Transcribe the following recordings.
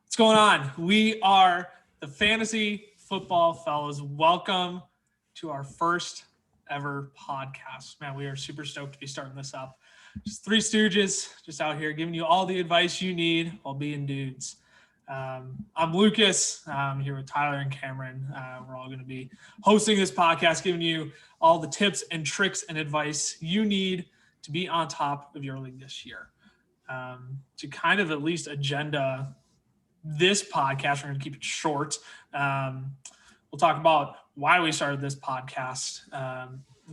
What's going on? We are the Fantasy Football Fellows. Welcome to our first ever podcast. Man, we are super stoked to be starting this up. Just three stooges just out here giving you all the advice you need while being dudes. I'm Lucas. I'm here with Tyler and Cameron. We're all going to be hosting this podcast, giving you all the tips and tricks and advice you need to be on top of your league this year. To kind of at least agenda this podcast, we're going to keep it short. We'll talk about why we started this podcast,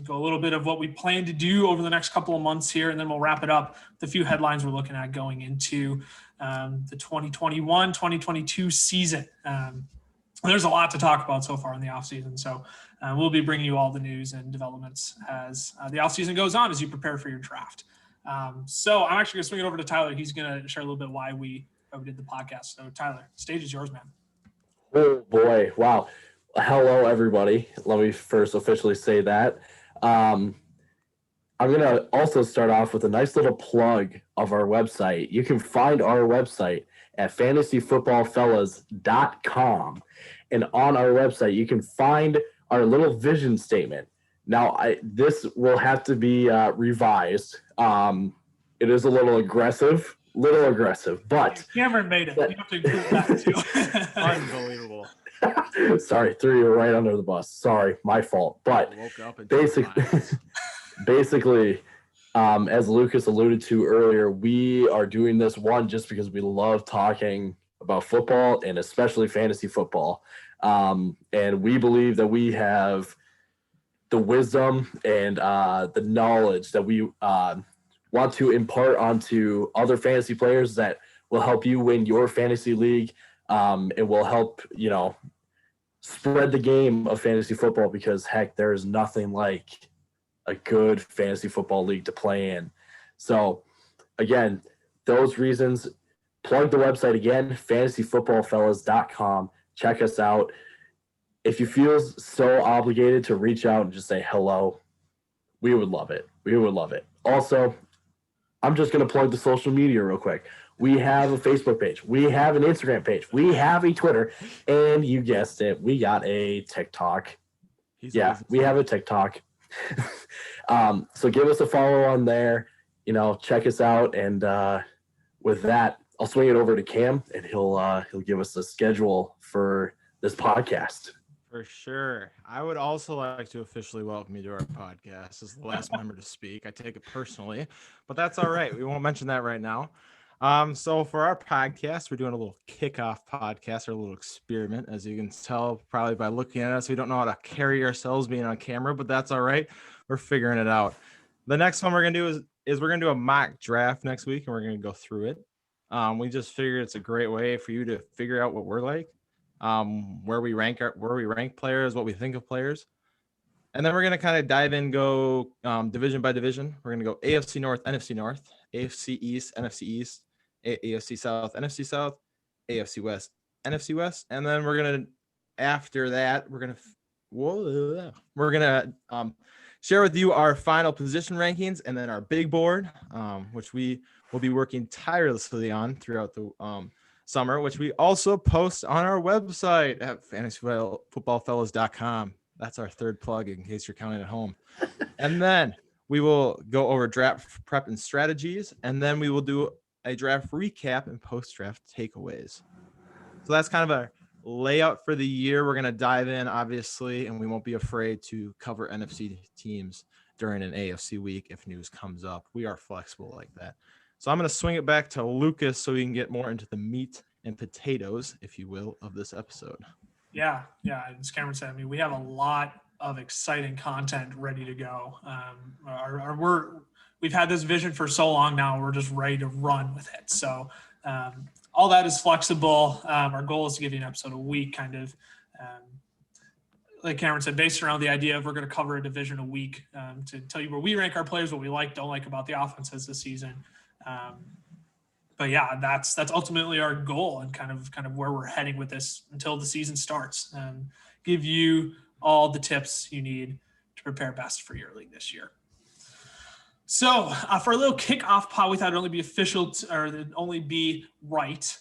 go a little bit of what we plan to do over the next couple of months here, and then we'll wrap it up with a few headlines we're looking at going into the 2021-2022 season. There's a lot to talk about so far in the offseason, so we'll be bringing you all the news and developments as the offseason goes on as you prepare for your draft. So I'm actually going to swing it over to Tyler. He's going to share a little bit why we did the podcast. So Tyler, stage is yours, man. Oh boy. Wow. Hello, everybody. Let me first officially say that. I'm going to also start off with a nice little plug of our website. You can find our website at fantasyfootballfellas.com. And on our website, you can find our little vision statement. Now, this will have to be revised. It is a little aggressive, but Cameron made it. You have to include that too. Unbelievable. Sorry, threw you right under the bus. Sorry, my fault. But basically, as Lucas alluded to earlier, we are doing this one just because we love talking about football and especially fantasy football. And we believe that we have the wisdom and the knowledge that we want to impart onto other fantasy players that will help you win your fantasy league. It will help, spread the game of fantasy football because, heck, there is nothing like a good fantasy football league to play in. So, again, those reasons, plug the website again, fantasyfootballfellas.com. Check us out. If you feel so obligated to reach out and just say hello, we would love it. We would love it. Also, I'm just going to plug the social media real quick. We have a Facebook page. We have an Instagram page. We have a Twitter. And you guessed it, we got a TikTok. We have a TikTok. So give us a follow on there. Check us out. And with that, I'll swing it over to Cam, and he'll give us the schedule for this podcast. For sure. I would also like to officially welcome you to our podcast as the last member to speak. I take it personally, but that's all right. We won't mention that right now. So for our podcast, we're doing a little kickoff podcast, or a little experiment. As you can tell, probably by looking at us, we don't know how to carry ourselves being on camera, but that's all right. We're figuring it out. The next one we're going to do is we're going to do a mock draft next week, and we're going to go through it. We just figured it's a great way for you to figure out what we're like. Where we rank players, what we think of players. And then we're going to kind of dive in, go division by division. We're going to go AFC North, NFC North, AFC East, NFC East, AFC South, NFC South, AFC West, NFC West. And then we're going to, after that, we're going to share with you our final position rankings and then our big board, which we will be working tirelessly on throughout the summer, which we also post on our website at fantasyfootballfellas.com. That's our third plug in case you're counting at home. And then we will go over draft prep and strategies, and then we will do a draft recap and post-draft takeaways. So that's kind of a layout for the year. We're going to dive in, obviously, and we won't be afraid to cover NFC teams during an AFC week if news comes up. We are flexible like that. So I'm going to swing it back to Lucas so we can get more into the meat and potatoes, if you will, of this episode. Yeah. As Cameron said, we have a lot of exciting content ready to go. We've had this vision for so long now. We're just ready to run with it. So all that is flexible. Our goal is to give you an episode a week, kind of, like Cameron said, based around the idea of we're going to cover a division a week to tell you where we rank our players, what we like, don't like about the offenses this season. But yeah, that's ultimately our goal and kind of where we're heading with this until the season starts, and give you all the tips you need to prepare best for your league this year. So for a little kickoff pod, we thought it'd only be official or it'd only be right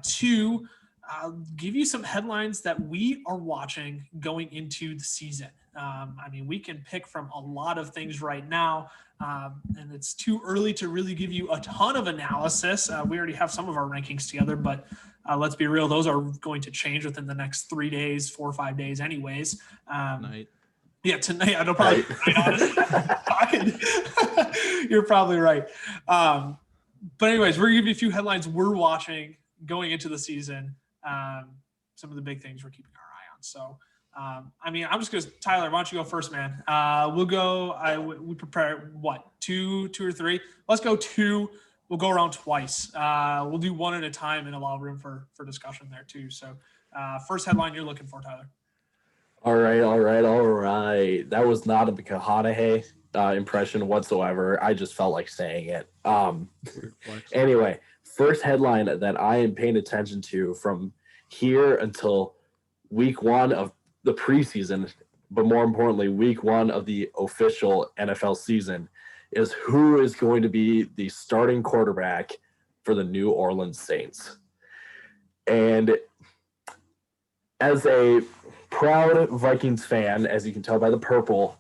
to give you some headlines that we are watching going into the season. We can pick from a lot of things right now, and it's too early to really give you a ton of analysis. We already have some of our rankings together, but let's be real, those are going to change within the next 3 days, 4 or 5 days anyways. Yeah, tonight. I don't probably talking. You're probably right. But anyways, we're gonna give you a few headlines we're watching going into the season. Some of the big things we're keeping our eye on. So, I'm just gonna Tyler. Why don't you go first, man? We'll go. We prepare what two or three. Let's go 2. We'll go around twice. We'll do one at a time and allow room for discussion there too. So, first headline you're looking for, Tyler. All right. That was not a McConaughey impression whatsoever. I just felt like saying it. Anyway, first headline that I am paying attention to from here until week 1 of the preseason, but more importantly, week 1 of the official NFL season, is who is going to be the starting quarterback for the New Orleans Saints. And as a proud Vikings fan, as you can tell by the purple,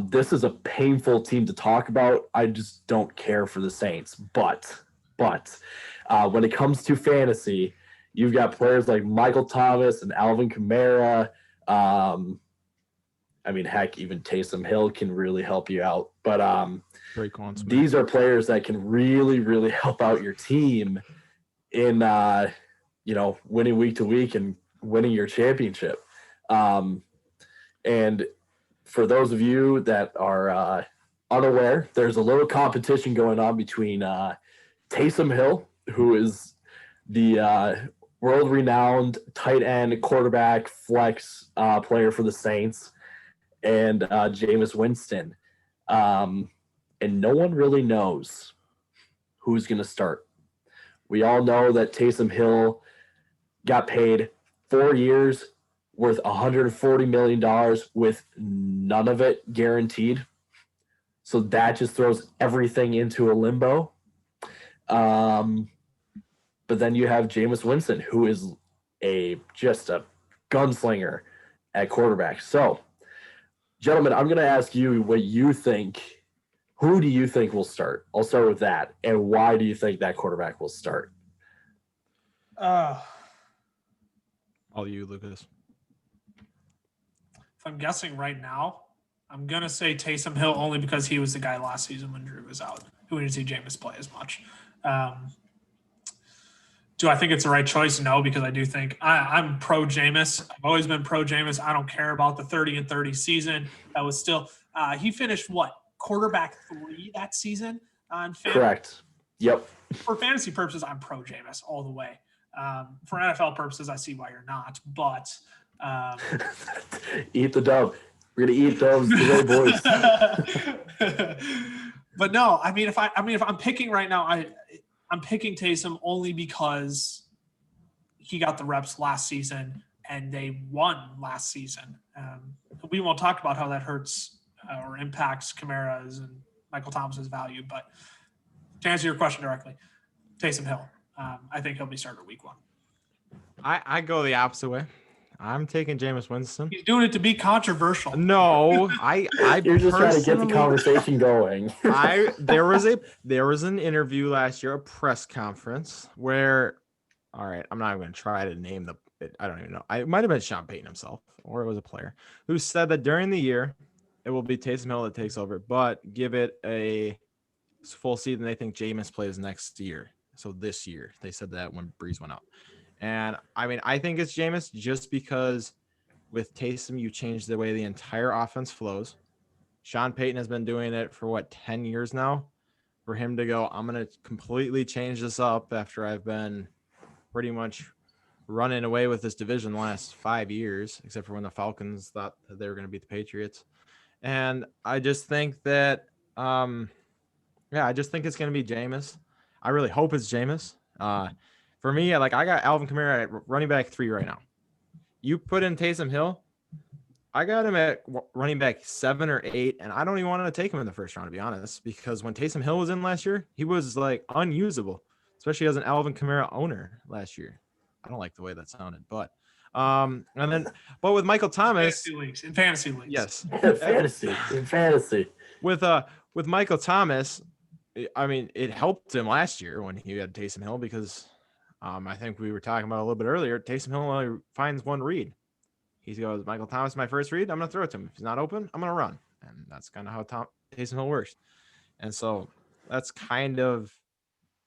this is a painful team to talk about. I just don't care for the Saints. But when it comes to fantasy, you've got players like Michael Thomas and Alvin Kamara. Heck, even Taysom Hill can really help you out. But these are players that can really, really help out your team in, winning week to week and winning your championship. And for those of you that are unaware, there's a little competition going on between Taysom Hill, who is the world-renowned tight end, quarterback, flex player for the Saints, and Jameis Winston. And no one really knows who's going to start. We all know that Taysom Hill got paid 4 years worth $140 million with none of it guaranteed. So that just throws everything into a limbo. But then you have Jameis Winston, who is just a gunslinger at quarterback. So, gentlemen, I'm going to ask you what you think. Who do you think will start? I'll start with that. And why do you think that quarterback will start? All you, Lucas. If I'm guessing right now, I'm going to say Taysom Hill only because he was the guy last season when Drew was out, who didn't see Jameis play as much. Do I think it's the right choice? No, because I do think I'm pro Jameis. I've always been pro Jameis. I don't care about the 30-30 season. That was still he finished quarterback 3 that season on fantasy. Correct. Yep. For fantasy purposes, I'm pro Jameis all the way. For NFL purposes, I see why you're not. But eat the dub. We're gonna eat dubs today, boys. But no, if I'm picking right now, I'm picking Taysom only because he got the reps last season and they won last season. We won't talk about how that hurts or impacts Kamara's and Michael Thomas's value, but to answer your question directly, Taysom Hill. I think he'll be started week 1. I go the opposite way. I'm taking Jameis Winston. He's doing it to be controversial. No, You're just trying to get the conversation going. There was an interview last year, a press conference where, all right, I'm not even going to try to name I don't even know. It might have been Sean Payton himself, or it was a player who said that during the year it will be Taysom Hill that takes over, but give it a full season. They think Jameis plays next year. So this year, they said that when Breeze went out. And I think it's Jameis just because with Taysom, you change the way the entire offense flows. Sean Payton has been doing it for 10 years now. For him to go, I'm going to completely change this up after I've been pretty much running away with this division the last 5 years, except for when the Falcons thought that they were going to beat the Patriots. And I just think that, I just think it's going to be Jameis. I really hope it's Jameis. For me, I got Alvin Kamara at running back 3 right now. You put in Taysom Hill, I got him at running back 7 or 8, and I don't even want to take him in the first round, to be honest, because when Taysom Hill was in last year, he was unusable. especially as an Alvin Kamara owner last year. I don't like the way that sounded, but with Michael Thomas, in fantasy leagues. yes, in fantasy. With Michael Thomas, I mean, it helped him last year when he had Taysom Hill because I think we were talking about a little bit earlier. Taysom Hill only finds one read. He goes, Michael Thomas, my first read, I'm going to throw it to him. If he's not open, I'm going to run. And that's kind of how Taysom Hill works. And so that's kind of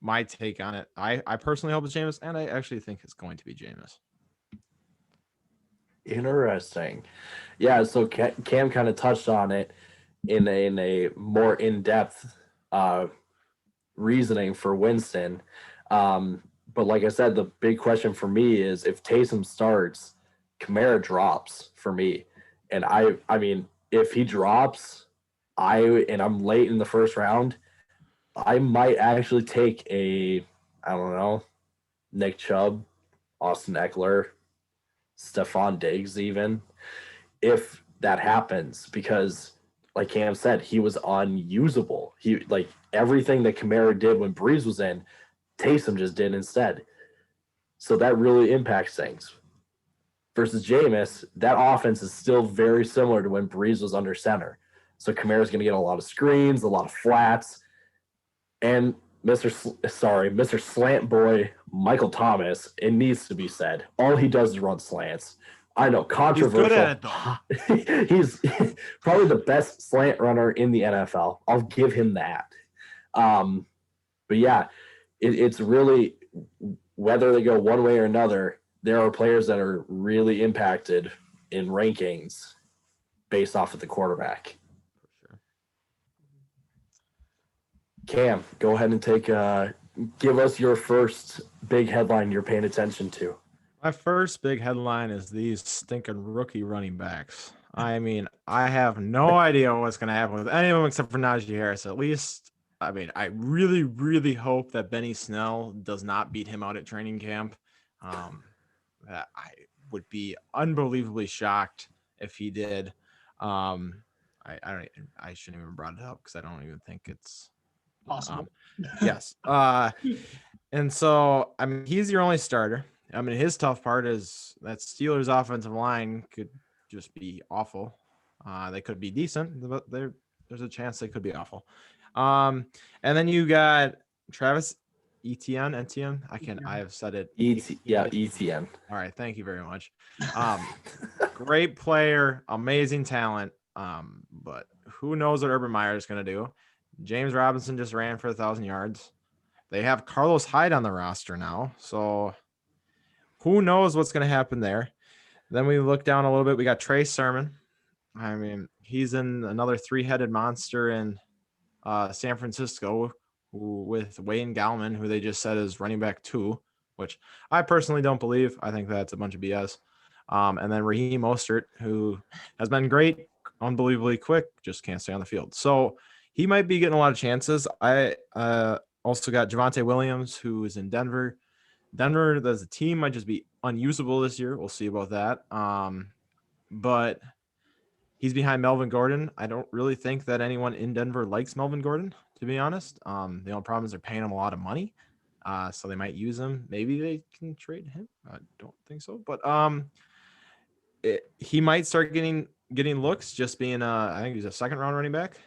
my take on it. I personally hope it's Jameis, and I actually think it's going to be Jameis. Interesting. Yeah, so Cam kind of touched on it in a more in-depth reasoning for Winston. But like I said, the big question for me is if Taysom starts, Kamara drops for me. And I mean, if he drops, I'm late in the first round, I might actually take Nick Chubb, Austin Eckler, Stephon Diggs even, if that happens, because like Cam said, he was unusable. He like everything that Kamara did when Breeze was in, Taysom just did instead. So that really impacts things. Versus Jameis, that offense is still very similar to when Breeze was under center. So Kamara's going to get a lot of screens, a lot of flats, and Mr. Slant Boy Michael Thomas, it needs to be said, all he does is run slants. I know, controversial. He's good at it, though. He's probably the best slant runner in the NFL. I'll give him that. But yeah, it's really whether they go one way or another, there are players that are really impacted in rankings based off of the quarterback. For sure. Cam, go ahead and give us your first big headline you're paying attention to. My first big headline is these stinking rookie running backs. I mean, I have no idea what's going to happen with any of them except for Najee Harris. At least, I mean, I really, really hope that Benny Snell does not beat him out at training camp. That I would be unbelievably shocked if he did. I shouldn't even brought it up because I don't even think it's possible. Yes. And so, I mean, he's your only starter. I mean, his tough part is that Steelers' offensive line could just be awful. They could be decent, but there's a chance they could be awful. And then you got Travis Etienne. I have said it. Etienne. All right. Thank you very much. Great player, amazing talent. But who knows what Urban Meyer is going to do? James Robinson just ran for 1,000 yards. They have Carlos Hyde on the roster now. So who knows what's going to happen there? Then we look down a little bit. We got Trey Sermon. I mean, he's in another three-headed monster in San Francisco with Wayne Gallman, who they just said is running back 2, which I personally don't believe. I think that's a bunch of BS. And then Raheem Mostert, who has been great, unbelievably quick, just can't stay on the field. So he might be getting a lot of chances. I also got Javante Williams, who is in Denver. Denver, as a team, might just be unusable this year. We'll see about that. But he's behind Melvin Gordon. I don't really think that anyone in Denver likes Melvin Gordon, to be honest. The only problem is they're paying him a lot of money. So they might use him. Maybe they can trade him. I don't think so. But he might start getting looks just being I think he's a second-round running back.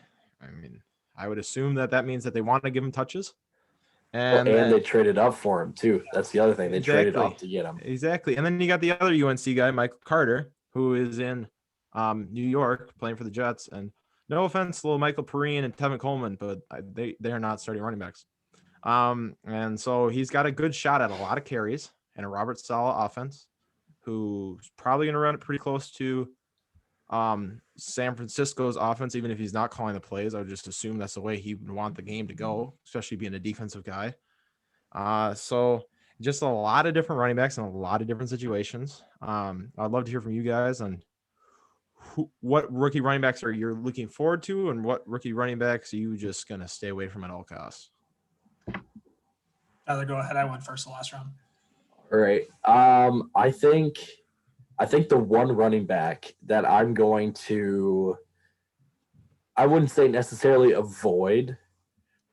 I mean, I would assume that means that they want to give him touches. And they traded up for him, too. That's the other thing. They traded up to get him. Exactly. And then you got the other UNC guy, Michael Carter, who is in New York playing for the Jets. And no offense to little Michael Perine and Tevin Coleman, but they are not starting running backs. And so he's got a good shot at a lot of carries and a Robert Saleh offense, who's probably going to run it pretty close to San Francisco's offense, even if he's not calling the plays. I would just assume that's the way he would want the game to go, especially being a defensive guy. So just a lot of different running backs in a lot of different situations. I'd love to hear from you guys on what rookie running backs are you're looking forward to, and what rookie running backs are you just going to stay away from at all costs. Tyler, go ahead. I went first the last round. All right. I think the one running back that I'm going to, I wouldn't say necessarily avoid,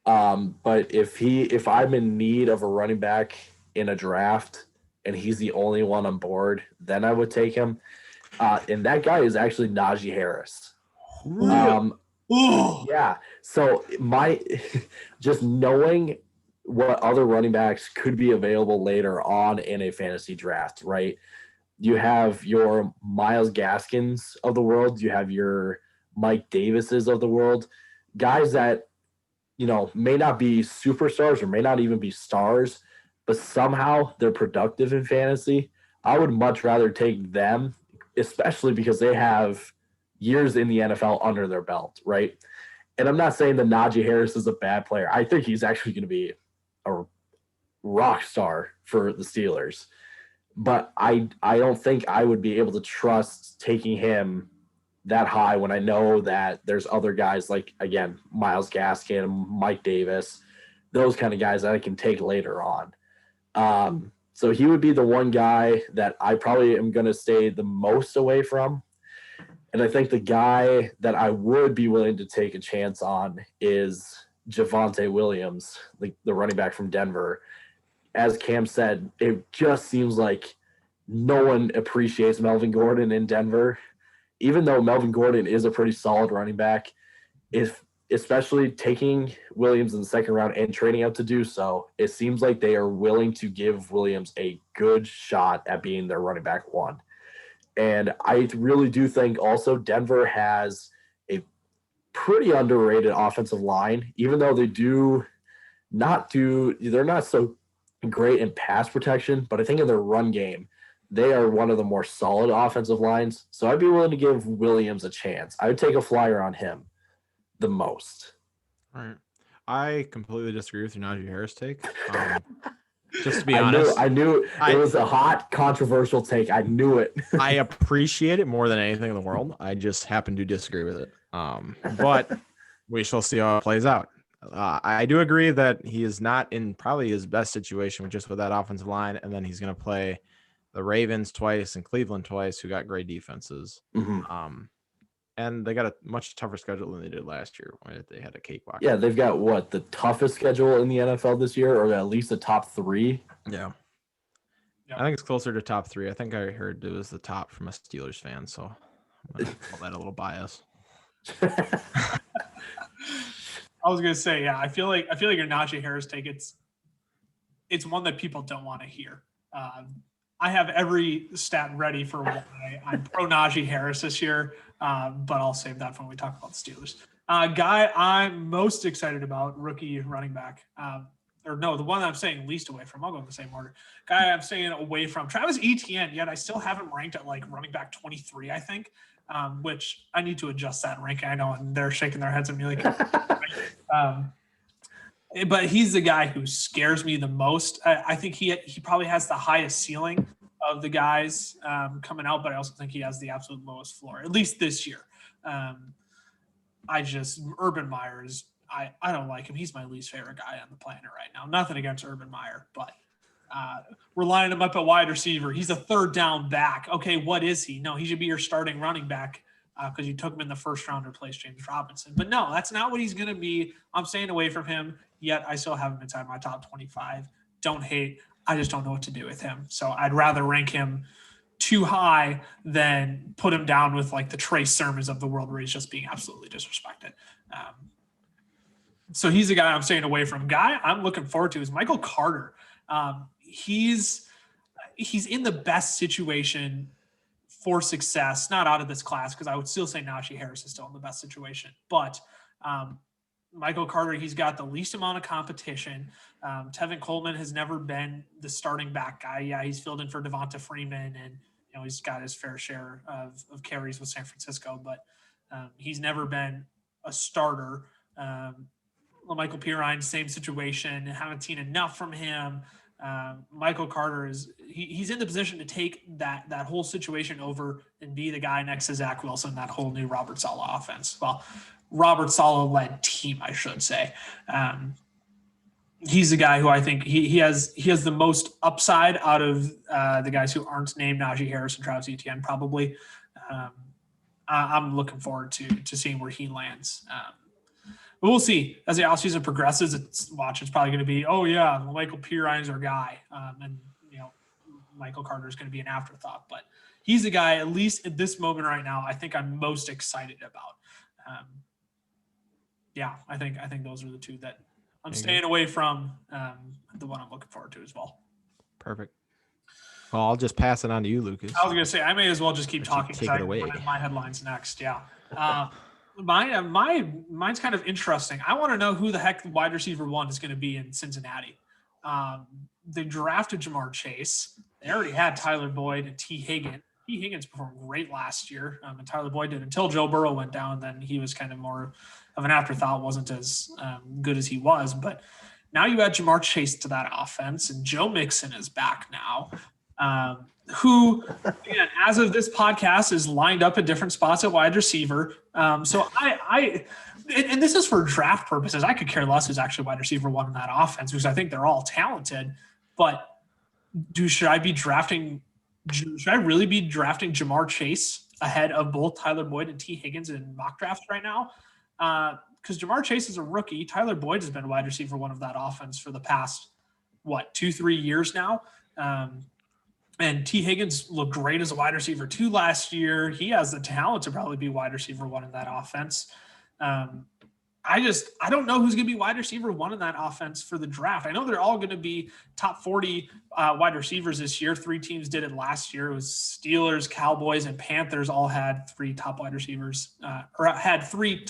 But if I'm in need of a running back in a draft and he's the only one on board, then I would take him. And that guy is actually Najee Harris. Yeah. So just knowing what other running backs could be available later on in a fantasy draft, right? You have your Myles Gaskins of the world. You have your Mike Davises of the world, guys that, may not be superstars or may not even be stars, but somehow they're productive in fantasy. I would much rather take them, especially because they have years in the NFL under their belt, right? And I'm not saying that Najee Harris is a bad player. I think he's actually going to be a rock star for the Steelers. But I don't think I would be able to trust taking him that high when I know that there's other guys like, again, Myles Gaskin, Mike Davis, those kind of guys that I can take later on. So he would be the one guy that I probably am going to stay the most away from. And I think the guy that I would be willing to take a chance on is Javante Williams, the running back from Denver. As Cam said, it just seems like no one appreciates Melvin Gordon in Denver, even though Melvin Gordon is a pretty solid running back. Especially taking Williams in the second round and trading up to do so, it seems like they are willing to give Williams a good shot at being their running back one. And I really do think also Denver has a pretty underrated offensive line, even though they're not so great in pass protection, but I think in their run game, they are one of the more solid offensive lines. So I'd be willing to give Williams a chance. I would take a flyer on him the most. All right. I completely disagree with your Najee Harris take. Just to be honest, I knew it was a hot, controversial take. I knew it. I appreciate it more than anything in the world. I just happen to disagree with it. But we shall see how it plays out. I do agree that he is not in probably his best situation with that offensive line, and then he's going to play the Ravens twice and Cleveland twice, who got great defenses. Mm-hmm. And they got a much tougher schedule than they did last year, where they had a cakewalk. Yeah, they've got the toughest schedule in the NFL this year, or at least the top three. Yeah. I think it's closer to top three. I think I heard it was the top from a Steelers fan, so I'm gonna call that a little bias. I was gonna say, yeah, I feel like your Najee Harris take it's one that people don't want to hear. I have every stat ready for why I'm pro Najee Harris this year, but I'll save that for when we talk about the Steelers. Guy I'm most excited about, rookie running back. The one I'm saying least away from. I'll go in the same order. Guy I'm saying away from, Travis Etienne, yet I still have him ranked at running back 23, I think, which I need to adjust that ranking. I know, and they're shaking their heads at me like but he's the guy who scares me the most. I think he probably has the highest ceiling of the guys coming out, but I also think he has the absolute lowest floor, at least this year. Urban Meyer is, I don't like him. He's my least favorite guy on the planet right now. Nothing against Urban Meyer, but we're lining him up at wide receiver. He's a third down back. Okay, what is he? No, he should be your starting running back because you took him in the first round to replace James Robinson. But no, that's not what he's going to be. I'm staying away from him, yet I still have him inside my top 25. Don't hate. I just don't know what to do with him. So I'd rather rank him too high than put him down with the Trey Sermons of the world where he's just being absolutely disrespected. So he's the guy I'm staying away from. Guy I'm looking forward to is Michael Carter. He's in the best situation for success, not out of this class, because I would still say Najee Harris is still in the best situation. But Michael Carter, he's got the least amount of competition. Tevin Coleman has never been the starting back guy. Yeah, he's filled in for Devonta Freeman, and he's got his fair share of carries with San Francisco, but he's never been a starter. Michael Pirine, same situation. Haven't seen enough from him. Michael Carter he's in the position to take that whole situation over and be the guy next to Zach Wilson, that whole new Robert Saleh offense. Well, Robert Saleh-led team, I should say. He's the guy who I think he has the most upside out of the guys who aren't named Najee Harris and Travis Etienne, probably. I'm looking forward to seeing where he lands. But we'll see as the offseason progresses. It's probably going to be, oh yeah, Michael Pirone's our guy, and Michael Carter is going to be an afterthought. But he's the guy, at least at this moment right now, I think I'm most excited about. I think those are the two that I'm staying away from. The one I'm looking forward to as well. Perfect. Well, I'll just pass it on to you, Lucas. I was going to say I may as well just keep talking. Take it away. My headlines next. Yeah. Mine's kind of interesting. I want to know who the heck wide receiver 1 is going to be in Cincinnati. They drafted Jamar Chase. They already had Tyler Boyd and T. Higgins. T. Higgins performed great last year, and Tyler Boyd did until Joe Burrow went down. Then he was kind of more of an afterthought, wasn't as good as he was. But now you add Jamar Chase to that offense, and Joe Mixon is back now, who, again, as of this podcast, is lined up at different spots at wide receiver. So and this is for draft purposes. I could care less who's actually wide receiver 1 in that offense because I think they're all talented. But should I really be drafting Jamar Chase ahead of both Tyler Boyd and T. Higgins in mock drafts right now? Because Jamar Chase is a rookie. Tyler Boyd has been wide receiver 1 of that offense for the past, 2-3 years now. And T. Higgins looked great as a wide receiver 2 last year. He has the talent to probably be wide receiver 1 in that offense. I don't know who's going to be wide receiver 1 in that offense for the draft. I know they're all going to be top 40 wide receivers this year. 3 teams did it last year. It was Steelers, Cowboys, and Panthers all had 3 top wide receivers, had 3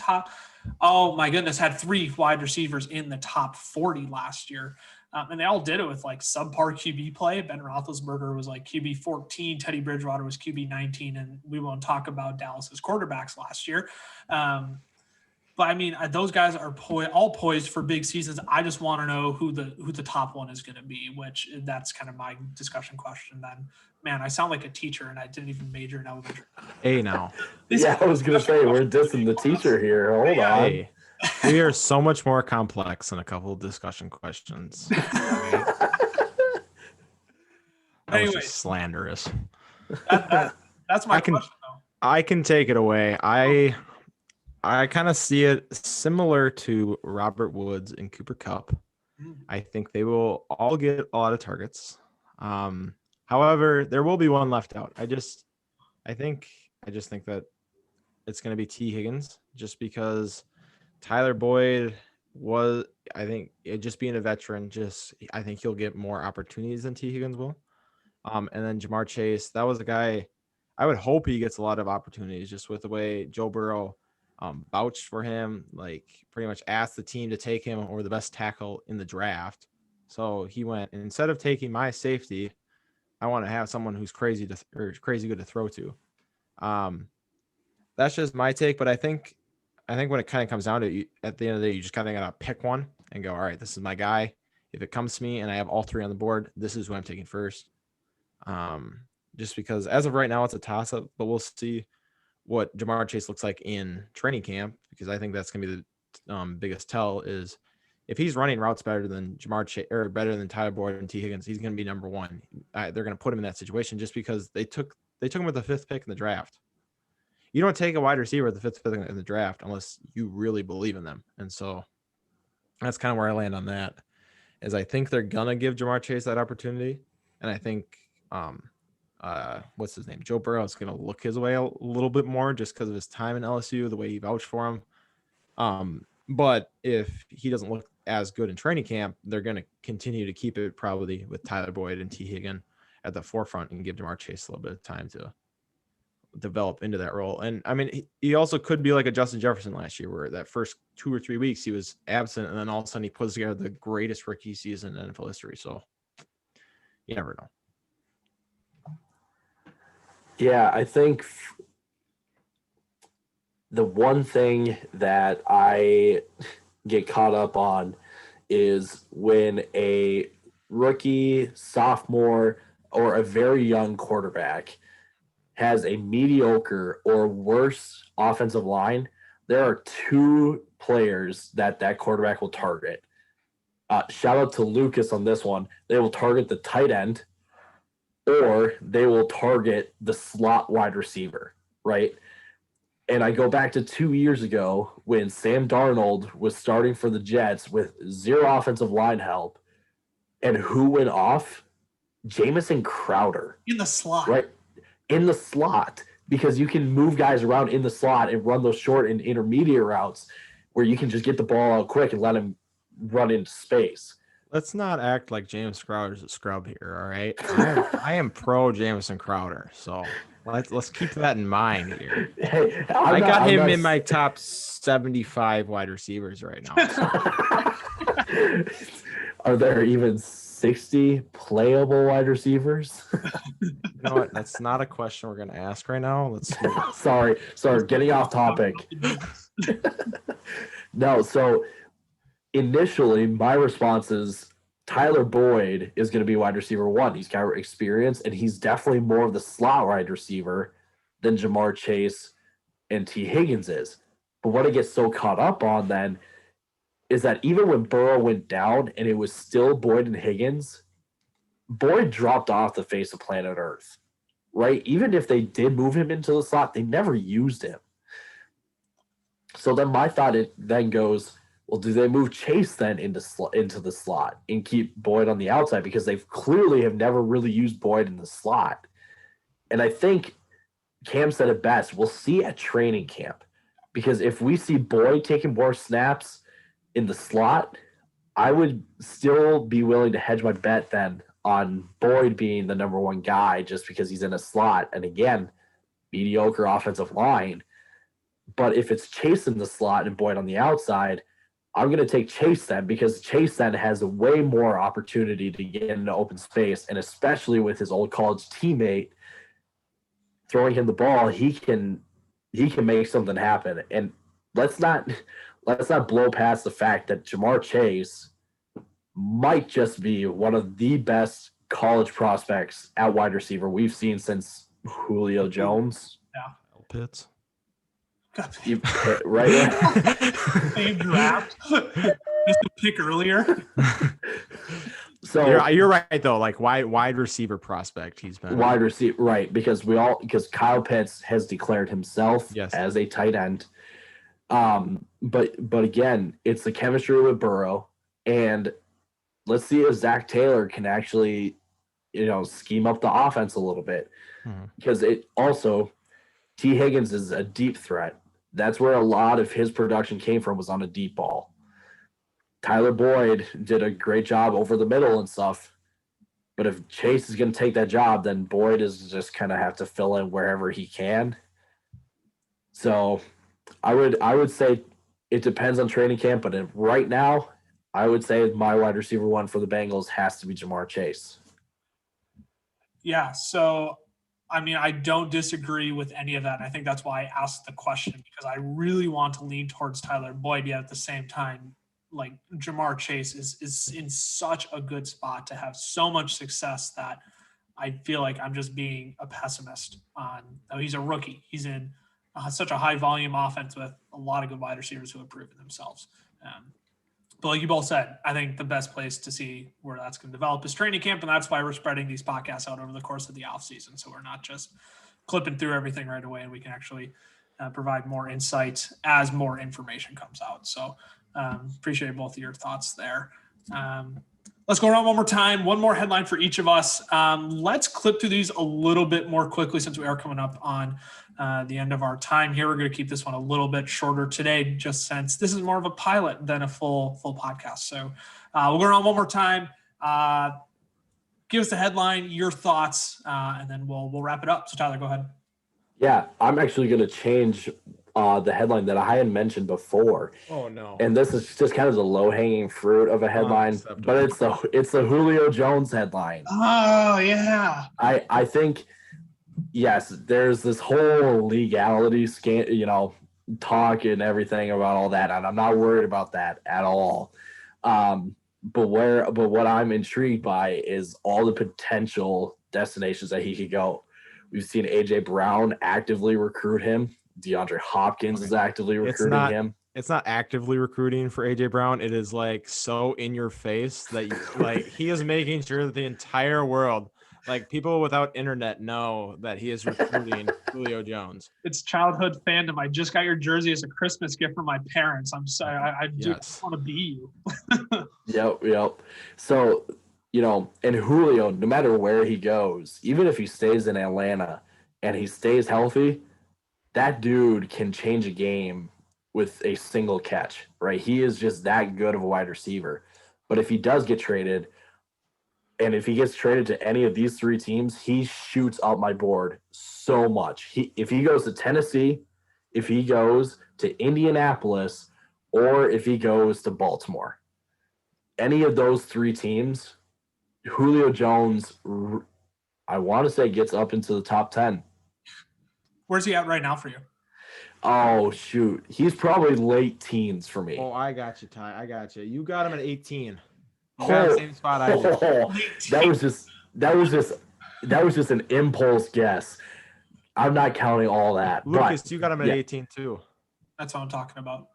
wide receivers in the top 40 last year. And they all did it with subpar QB play. Ben Roethlisberger was QB 14. Teddy Bridgewater was QB 19. And we won't talk about Dallas's quarterbacks last year. But I mean, those guys are all poised for big seasons. I just want to know who the top one is going to be, which that's kind of my discussion question then. Man, I sound like a teacher and I didn't even major in elementary. Hey, now. I was going to say, we're dissing the teacher here. Hold on. Hey, we are so much more complex than a couple of discussion questions. That was just slanderous. That's my question, though. I can take it away. I kind of see it similar to Robert Woods and Cooper Kupp. I think they will all get a lot of targets. However, there will be one left out. I just think that it's going to be T. Higgins, just because Tyler Boyd was, I think, just being a veteran, I think he'll get more opportunities than T. Higgins will. And then Jamar Chase, that was a guy I would hope he gets a lot of opportunities, just with the way Joe Burrow vouched for him, pretty much asked the team to take him over the best tackle in the draft. So he went, instead of taking my safety, I want to have someone who's crazy good to throw to. That's just my take, but I think when it kind of comes down to it, at the end of the day, you just kind of got to pick one and go, all right, this is my guy. If it comes to me and I have all 3 on the board, this is who I'm taking first. Just because as of right now, it's a toss-up, but we'll see what Jamar Chase looks like in training camp, because I think that's going to be the biggest tell is if he's running routes better than Jamar Chase or better than Tyler Boyd and T. Higgins, he's going to be number 1. They're going to put him in that situation just because they took him with the 5th pick in the draft. You don't take a wide receiver at the 5th pick in the draft unless you really believe in them. And so that's kind of where I land on that, is I think they're going to give Jamar Chase that opportunity. And I think, what's his name? Joe Burrow is going to look his way a little bit more just because of his time in LSU, the way he vouched for him. But if he doesn't look as good in training camp, they're going to continue to keep it probably with Tyler Boyd and T. Higgins at the forefront and give Jamar Chase a little bit of time to develop into that role. And I mean, he also could be like a Justin Jefferson last year, where that first 2 or 3 weeks he was absent, and then all of a sudden he puts together the greatest rookie season in NFL history. So you never know. Yeah, I think the one thing that I get caught up on is when a rookie, sophomore, or a very young quarterback has a mediocre or worse offensive line, there are 2 players that quarterback will target. Shout out to Lucas on this one. They will target the tight end, or they will target the slot wide receiver, right? And I go back to 2 years ago when Sam Darnold was starting for the Jets with zero offensive line help. And who went off? Jameson Crowder. In the slot. Right? In the slot. Because you can move guys around in the slot and run those short and intermediate routes where you can just get the ball out quick and let him run into space. Let's not act like James Crowder's a scrub here, all right? I am pro Jameson Crowder, so let's keep that in mind here. Hey, I got him in my top 75 wide receivers right now. Are there even 60 playable wide receivers? You know what? That's not a question we're going to ask right now. Let's sorry, getting off topic. No, so initially my response is Tyler Boyd is going to be wide receiver 1. He's got experience, and he's definitely more of the slot wide receiver than Jamar Chase and T. Higgins is. But what I get so caught up on then is that even when Burrow went down and it was still Boyd and Higgins, Boyd dropped off the face of planet Earth, right? Even if they did move him into the slot, they never used him. So then my thought then goes, well, do they move Chase then into the slot and keep Boyd on the outside? Because they clearly have never really used Boyd in the slot. And I think Cam said it best. We'll see at training camp. Because if we see Boyd taking more snaps in the slot, I would still be willing to hedge my bet then on Boyd being the number 1 guy just because he's in a slot. And again, mediocre offensive line. But if it's Chase in the slot and Boyd on the outside, I'm going to take Chase then, because Chase then has way more opportunity to get into open space. And especially with his old college teammate throwing him the ball, he can make something happen. And let's not blow past the fact that Jamar Chase might just be one of the best college prospects at wide receiver we've seen since Julio Jones. Yeah. Pitts. Right. Same draft. Just a pick earlier. So you're right though. Like wide receiver prospect, he's been wide receiver, right? Because Kyle Pitts has declared himself as a tight end. But again, it's the chemistry with Burrow, and let's see if Zach Taylor can actually, scheme up the offense a little bit. Because it also, T. Higgins is a deep threat. That's where a lot of his production came from, was on a deep ball. Tyler Boyd did a great job over the middle and stuff. But if Chase is going to take that job, then Boyd is just kind of have to fill in wherever he can. So I would say it depends on training camp, but right now, I would say my wide receiver 1 for the Bengals has to be Jamar Chase. Yeah, so I mean, I don't disagree with any of that. And I think that's why I asked the question, because I really want to lean towards Tyler Boyd, yet at the same time, like Jamar Chase is in such a good spot to have so much success that I feel like I'm just being a pessimist on. He's a rookie. He's in such a high volume offense with a lot of good wide receivers who have proven themselves. But like you both said, I think the best place to see where that's going to develop is training camp, and that's why we're spreading these podcasts out over the course of the offseason, so we're not just clipping through everything right away, and we can actually provide more insight as more information comes out. So appreciate both of your thoughts there. Let's go around one more time. One more headline for each of us. Let's clip through these a little bit more quickly since we are coming up on the end of our time here. We're going to keep this one a little bit shorter today, just since this is more of a pilot than a full podcast. So we'll go around one more time. Give us the headline, your thoughts, and then we'll wrap it up. So Tyler, go ahead. Yeah, I'm actually going to change the headline that I had mentioned before. Oh no! And this is just kind of the low-hanging fruit of a headline, but it's the Julio Jones headline. Oh yeah. I think yes, there's this whole legality talk and everything about all that, and I'm not worried about that at all. But what I'm intrigued by is all the potential destinations that he could go. We've seen AJ Brown actively recruit him. DeAndre Hopkins is actively recruiting him. It's not actively recruiting for AJ Brown. It is like so in your face that like he is making sure that the entire world Like people without internet know that he is recruiting Julio Jones. It's childhood fandom. I just got your jersey as a Christmas gift from my parents. I'm sorry. I do Yes. want to be you. Yep. So, and Julio, no matter where he goes, even if he stays in Atlanta and he stays healthy, that dude can change a game with a single catch, right? He is just that good of a wide receiver. But if he does get traded, and if he gets traded to any of these three teams, he shoots up my board so much. If he goes to Tennessee, if he goes to Indianapolis, or if he goes to Baltimore, any of those three teams, Julio Jones, I want to say, gets up into the top 10. Where's he at right now for you? Oh, shoot. He's probably late teens for me. Oh, I got you, Ty. I got you. You got him at 18. You got the same spot I did. That was just an impulse guess. I'm not counting all that. Lucas, but, you got him at 18 too. That's what I'm talking about.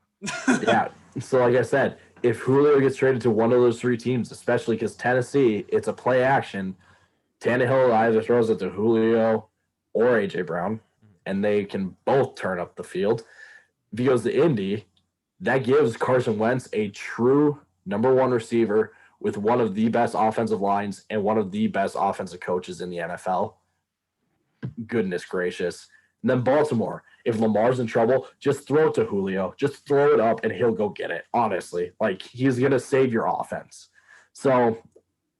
Yeah. So like I said, if Julio gets traded to one of those three teams, especially because Tennessee, it's a play action, Tannehill either throws it to Julio or AJ Brown, and they can both turn up the field. If he goes to Indy, that gives Carson Wentz a true number one receiver with one of the best offensive lines and one of the best offensive coaches in the NFL. Goodness gracious. And then Baltimore, if Lamar's in trouble, just throw it to Julio. Just throw it up and he'll go get it, honestly. Like, he's going to save your offense. So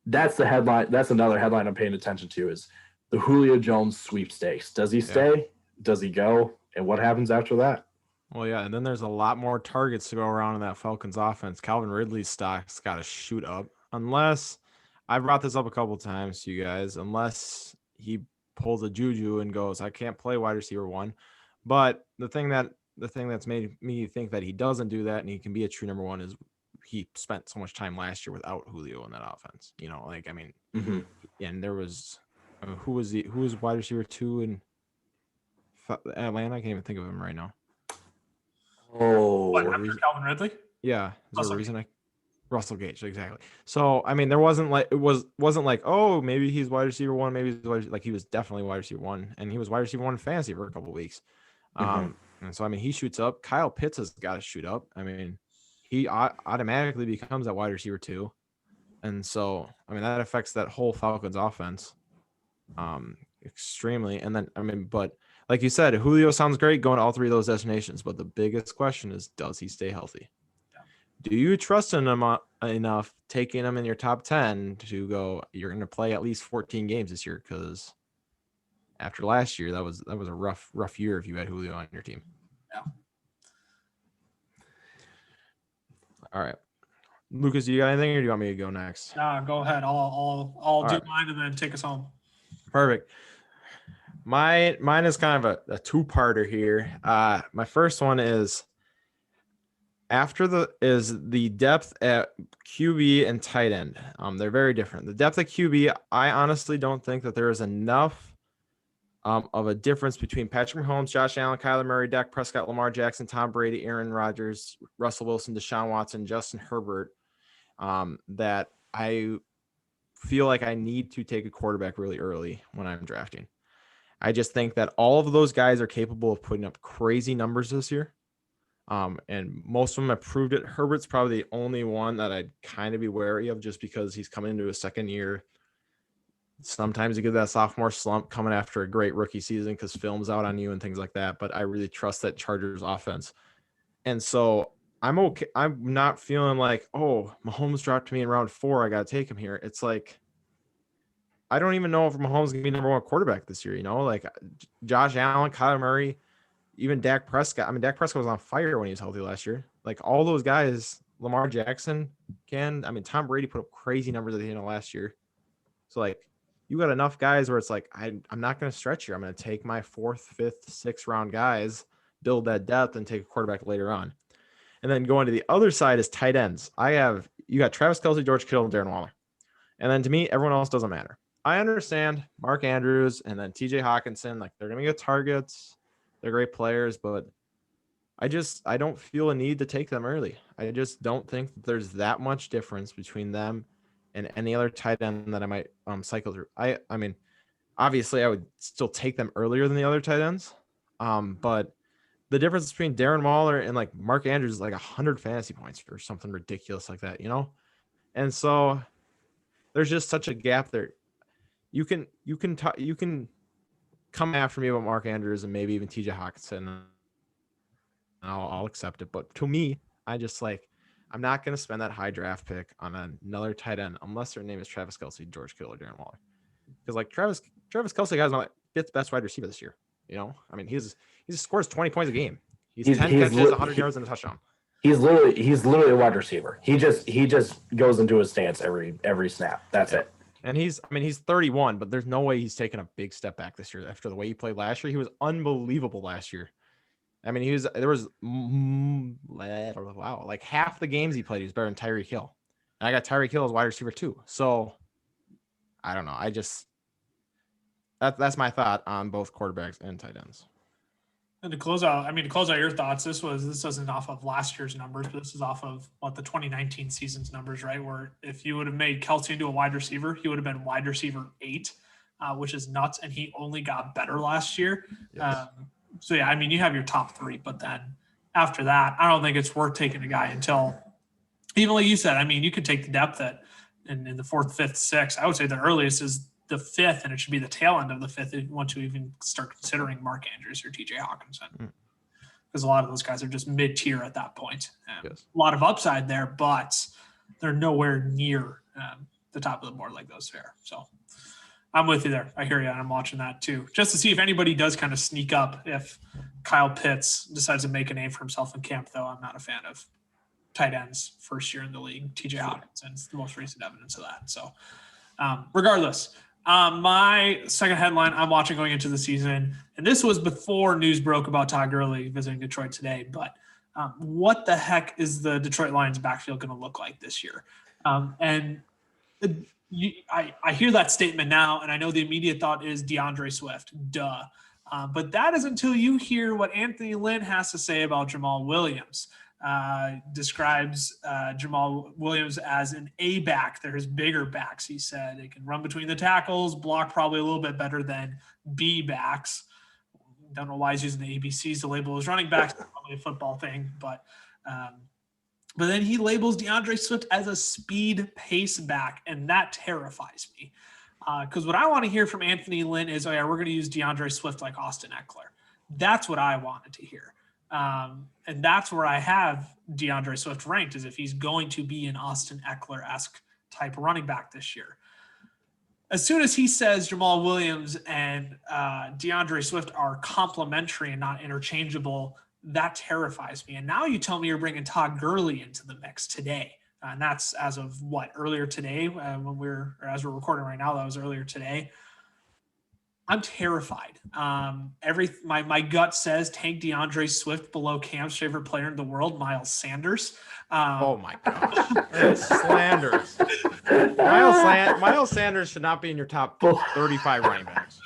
that's the headline. That's another headline I'm paying attention to is the Julio Jones sweepstakes. Does he stay? Does he go? And what happens after that? Well, yeah, and then there's a lot more targets to go around in that Falcons offense. Calvin Ridley's stock's got to shoot up, unless I brought this up a couple times to you guys, unless he pulls a juju and goes, I can't play wide receiver one. But the thing that's made me think that he doesn't do that and he can be a true number one is he spent so much time last year without Julio in that offense. And there was who was wide receiver 2 in Atlanta? I can't even think of him right now. What, after Calvin Ridley? Yeah. Is there a reason Russell Gage, exactly. So I mean, there wasn't like, oh, maybe he's wide receiver 1, maybe he was definitely wide receiver 1, and he was wide receiver 1 in fantasy for a couple of weeks. And so I mean, he shoots up. Kyle Pitts has got to shoot up. I mean, he automatically becomes that wide receiver 2, and so I mean that affects that whole Falcons offense extremely. And then I mean, but like you said, Julio sounds great going to all three of those destinations, but the biggest question is, does he stay healthy? Do you trust him enough taking him in your top 10 to go, you're going to play at least 14 games this year? Because after last year, that was a rough year if you had Julio on your team. Yeah. All right. Lucas, do you got anything or do you want me to go next? Go ahead. I'll do right. mine and then take us home. Perfect. Mine is kind of a two-parter here. My first one is the depth at QB and tight end. They're very different. The depth at QB, I honestly don't think that there is enough of a difference between Patrick Mahomes, Josh Allen, Kyler Murray, Dak Prescott, Lamar Jackson, Tom Brady, Aaron Rodgers, Russell Wilson, Deshaun Watson, Justin Herbert, that I feel like I need to take a quarterback really early when I'm drafting. I just think that all of those guys are capable of putting up crazy numbers this year. And most of them have proved it. Herbert's probably the only one that I'd kind of be wary of just because he's coming into a second year. Sometimes you get that sophomore slump coming after a great rookie season because film's out on you and things like that. But I really trust that Chargers offense. And so I'm okay. I'm not feeling like, oh, Mahomes dropped me in round 4. I got to take him here. It's like, I don't even know if Mahomes is going to be number 1 quarterback this year. Like Josh Allen, Kyler Murray, even Dak Prescott. I mean, Dak Prescott was on fire when he was healthy last year. Like all those guys, Lamar Jackson Tom Brady put up crazy numbers at the end of last year. So like you got enough guys where it's like, I'm not going to stretch here. I'm going to take my 4th, 5th, 6th round guys, build that depth and take a quarterback later on. And then going to the other side is tight ends. You got Travis Kelce, George Kittle, and Darren Waller. And then to me, everyone else doesn't matter. I understand Mark Andrews and then TJ Hawkinson, like they're going to get targets. They're great players, but I don't feel a need to take them early. I just don't think that there's that much difference between them and any other tight end that I might cycle through. I mean, obviously I would still take them earlier than the other tight ends. But the difference between Darren Waller and like Mark Andrews is like 100 fantasy points or something ridiculous like that, And so there's just such a gap there. You can come after me about Mark Andrews and maybe even TJ Hawkinson. I'll accept it. But to me, I'm not going to spend that high draft pick on another tight end unless their name is Travis Kelce, George Kittle, or Darren Waller. Because like Travis Kelce guy's my 5th best wide receiver this year. He scores 20 points a game. He's 10 catches, 100 yards, and a touchdown. He's literally a wide receiver. He just goes into his stance every snap. That's it. And he's 31, but there's no way he's taken a big step back this year after the way he played last year. He was unbelievable last year. Like half the games he played, he was better than Tyreek Hill. And I got Tyreek Hill as wide receiver too. So I don't know. That's my thought on both quarterbacks and tight ends. And to close out your thoughts, this isn't off of last year's numbers, but this is off of the 2019 season's numbers, right? Where if you would have made Kelce into a wide receiver, he would have been wide receiver 8, which is nuts. And he only got better last year. Yes. So yeah, you have your top 3, but then after that, I don't think it's worth taking a guy until, even like you said, you could take the depth in the 4th, 5th, 6th. I would say the earliest is the 5th, and it should be the tail end of the 5th if you want to even start considering Mark Andrews or TJ Hawkinson. Because a lot of those guys are just mid-tier at that point. Yes. A lot of upside there, but they're nowhere near the top of the board like those there. So I'm with you there. I hear you. I'm watching that too, just to see if anybody does kind of sneak up. If Kyle Pitts decides to make a name for himself in camp, though, I'm not a fan of tight ends first year in the league. TJ Hawkinson's the most recent evidence of that. So regardless, my second headline I'm watching going into the season, and this was before news broke about Todd Gurley visiting Detroit today, but what the heck is the Detroit Lions backfield going to look like this year? I hear that statement now, and I know the immediate thought is DeAndre Swift, duh. But that is until you hear what Anthony Lynn has to say about Jamal Williams. Describes Jamal Williams as an A back. They're his bigger backs, he said. They can run between the tackles, block probably a little bit better than B backs. Don't know why he's using the ABCs to label his running backs. That's probably a football thing, but then he labels DeAndre Swift as a speed pace back, and that terrifies me. Because what I want to hear from Anthony Lynn is, we're going to use DeAndre Swift like Austin Eckler. That's what I wanted to hear. And that's where I have DeAndre Swift ranked, is if he's going to be an Austin Eckler-esque type running back this year. As soon as he says Jamal Williams and DeAndre Swift are complementary and not interchangeable, that terrifies me. And now you tell me you're bringing Todd Gurley into the mix today. And that's as of earlier today, as we're recording right now, that was earlier today. I'm terrified. My gut says take DeAndre Swift below Cam's favorite player in the world, Miles Sanders. Oh my gosh, that's slanders. Miles Sanders should not be in your top 35 running backs.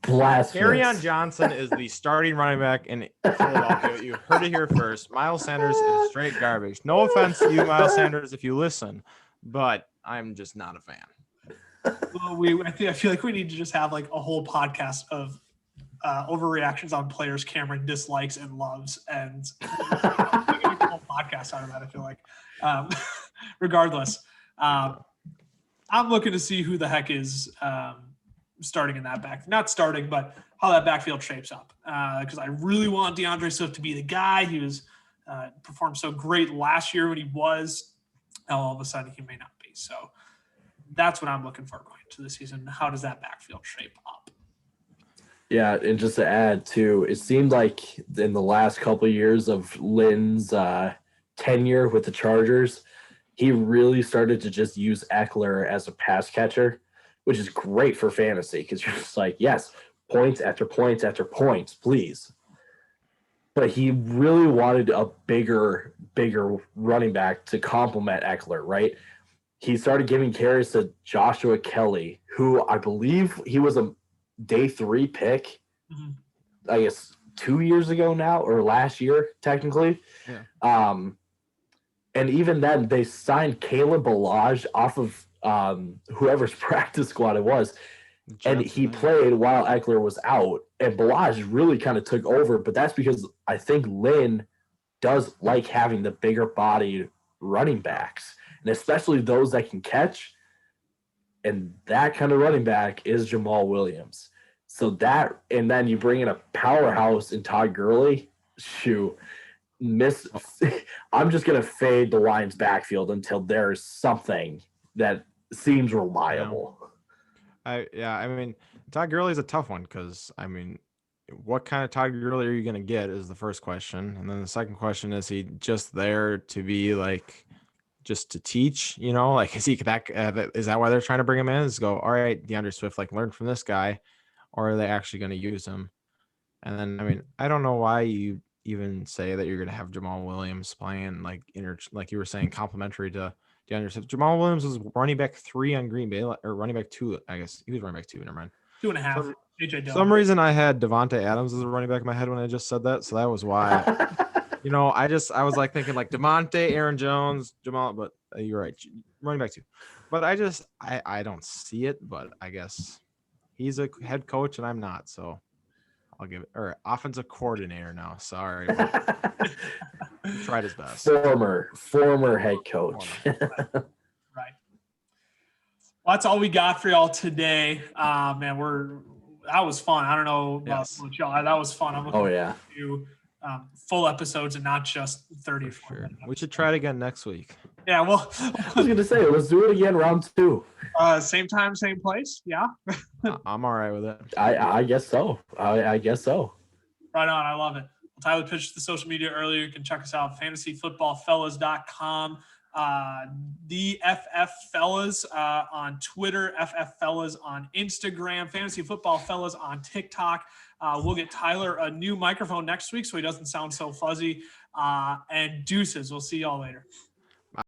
Kerryon Johnson is the starting running back in Philadelphia. You heard it here first. Miles Sanders is straight garbage. No offense to you, Miles Sanders, if you listen, but I'm just not a fan. Well, I feel like we need to just have a whole podcast of overreactions on players Cameron dislikes and loves, and a whole podcast out of that. I feel like, regardless, I'm looking to see who the heck is starting in that not starting, but how that backfield shapes up. Because I really want DeAndre Swift to be the guy. He was performed so great last year when he was. Now all of a sudden he may not be. So that's what I'm looking for going into the season. How does that backfield shape up? Yeah, and just to add too, it seemed like in the last couple of years of Lynn's tenure with the Chargers, he really started to just use Eckler as a pass catcher, which is great for fantasy because you're just like, yes, points after points after points, please. But he really wanted a bigger running back to complement Eckler, right? He started giving carries to Joshua Kelly, who I believe he was a day 3 pick, I guess 2 years ago now, or last year, technically. Yeah. And even then, they signed Caleb Balaj off of whoever's practice squad it was. And Jets, he man. played while Eckler was out, and Balaj really kind of took over. But that's because I think Lynn does like having the bigger bodied running backs, and especially those that can catch. And that kind of running back is Jamal Williams. So that, and then you bring in a powerhouse in Todd Gurley. Shoot, I'm just gonna fade the Lions backfield until there's something that seems reliable. I mean, Todd Gurley's a tough one because I mean, what kind of Todd Gurley are you gonna get is the first question, and then the second question is he just there to be like just to teach? You know, like is he that? Is that why they're trying to bring him in? Is go all right, DeAndre Swift, like learn from this guy, or are they actually going to use him? And then I mean, I don't know why you even say that you're going to have Jamal Williams playing like like you were saying, complimentary to DeAndre Swift. Jamal Williams was running back 3 on Green Bay, or running back 2. I guess he was running back 2. Never mind. 2.5. AJ Some reason I had Javante Adams as a running back in my head when I just said that, so that was why. You know, I was like thinking like Devontae, Aaron Jones, Jamal, but you're right, running back 2. But I don't see it, but I guess he's a head coach and I'm not, so I'll give it, or offensive coordinator now. Sorry, he tried his best. Former head coach. Right. Well, that's all we got for y'all today. Man, that was fun. I don't know about y'all. That was fun. I'm looking forward to full episodes and not just 30 or 40 minutes. We should try it again next week. Yeah, well, I was gonna say let's do it again, round 2. Same time, same place. Yeah. I'm all right with it. I guess so. I guess so. Right on. I love it. Well, Tyler pitched the social media earlier. You can check us out, fantasyfootballfellas.com. The FF Fellas on Twitter, FF Fellas on Instagram, Fantasy Football Fellas on TikTok. We'll get Tyler a new microphone next week so he doesn't sound so fuzzy. And deuces. We'll see y'all later.